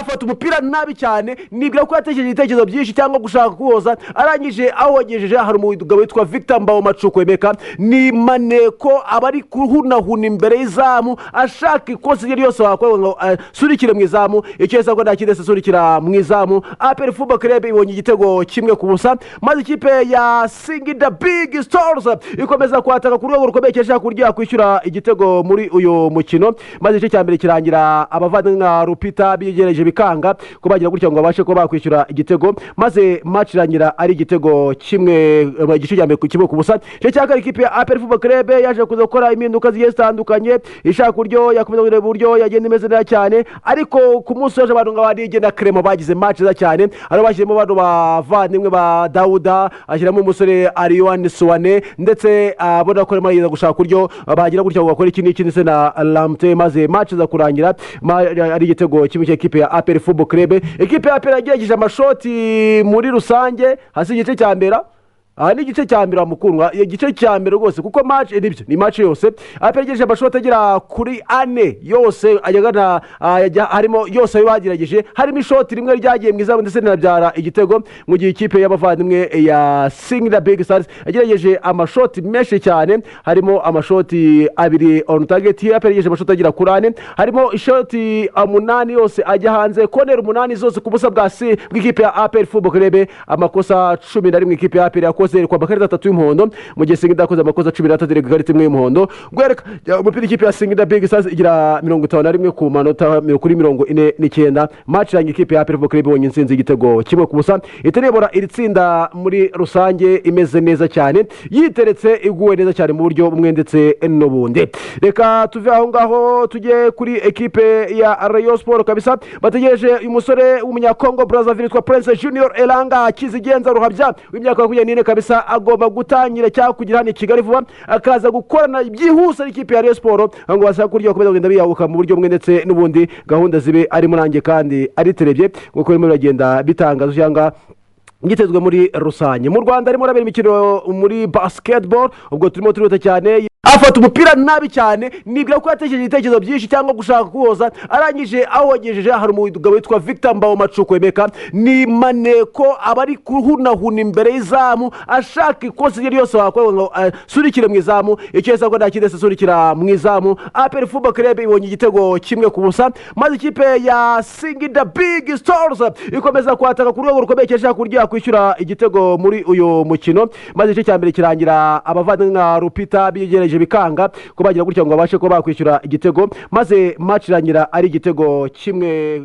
afata umupira nabi cyane nibwira ko yatekereje ibitekerezo byinshi cyangwa gushaka kuwoza arangije awogejeje hari umugabo witwa Victor Mbawoma ni maneko abari kuhunahuna imbere y'izamu ashaka ikosa iryo ryose wakora ngo surikire mu izamu icyo yesa ko ndakidese surikira mu izamu APR Football Club ibonye igitego kimwe ku busa maze ikipe ya Singida Big Stars ikomeza kwataka ku rwego rukomeye cyashaka kurya kwishyura igitego muri uyu mukino maze igice cya mbere kirangira abavandimwe nka Rupita bigereje bikanga ko bagira gutya ngo babashe ko bakwishyura igitego maze match irangira ari igitego kimwe igice cya mbere ku kibuga ku busa cyo cyaka ikipe ya APR Football Club yaje kuza gukora impinduka zigiye zitandukanye ishaka kuryo yakomeza kureba uburyo yagenda imeze neza cyane ariko ku munsi waje abantu ngabandi na Clement bagize match za cyane ari bashyiremo bano bavandimwe ba Dauda ashyiramo umusore Ariwan Suwane ndetse abona ko yiza gushaka kuryo bagira gutya ngo bakore iki n'iki ndetse na Lamte maze match za kurangira ari igitego kimwe cy'ikipe ya APR Football Club ikipe ya APR yagerageje amashoti muri rusange hasi igice cya mbere ni igice cya mbere amukundwa igice cya mbere rwose kuko match nibyo ni match yose apegereje amashoti agera kuri ane yose ajyagana harimo yose bagerageje harimo ishoti rimwe ryagiye mu izamu ndetse rinabyara igitego mu gihe ikipe y'abavandimwe ya Singida Big Stars yagerageje amashoti menshi cyane harimo amashoti abiri on target apegereje amashoti agera kuri ane harimo ishoti umunani yose ajya hanze corner umunani zose ku busa bw'ikipe ya APR Football Club amakosa 11 ikipe ya APR yakoze kwa makarita 3 y'umuhondo mu gihe Singida yakoze amakosa 13 direka karita imwe y'umuhondo gwereka umupira ikipe ya Singida Big Stars igira 51 ku manota kuri 49 match yangi ikipe ya APR Football Club ibonye insinzi igitego kimwe ku busa iterebora iri tsinda muri rusange imeze neza cyane yiteretse iguwe neza cyane mu buryo bumwe ndetse n'ubundi reka tuve aho ngaho tujye kuri ekipe ya Rayon Sport kabisa bategereje umusore w'umunyakongo Brazzaville twa Prince Junior Elanga akizigenza ruhabya w'imyaka 24 kabisa agomba gutangira cyangwa kugira hano Kigali vuba akaza gukorana byihuse n'ikipe ya Rayon Sport ngo bashaka kurya komeza kugenda biyaguka mu buryo bumwe ndetse n'ubundi gahunda zibe ari murange kandi ari terebye ngo ko biragenda bitangaza cyangwa ngitezwe muri rusange mu Rwanda arimo rabera imikino muri basketball ubwo turimo turota cyane afata umupira nabi cyane nibwira ko yatekereje ibitekerezo byinshi cyangwa gushaka kuwoza arangije awogejeje hari umugabo witwa Victor Mbawoma ni maneko abari kuhunahuna imbere y'izamu ashaka ikosa iryo ryose wakora ngo surikire mu izamu icyo yesa ko ndakidese surikira mu izamu APR Football Club ibonye igitego kimwe ku busa maze ikipe ya Singida Big Stars ikomeza kwataka ku rwego rukomeye cyashaka kurya kwishyura igitego muri uyu mukino maze igice cya mbere kirangira abavandimwe nka Rupita bigereje bikanga ko bagira gutya ngo babashe ko bakwishyura igitego maze match irangira ari igitego kimwe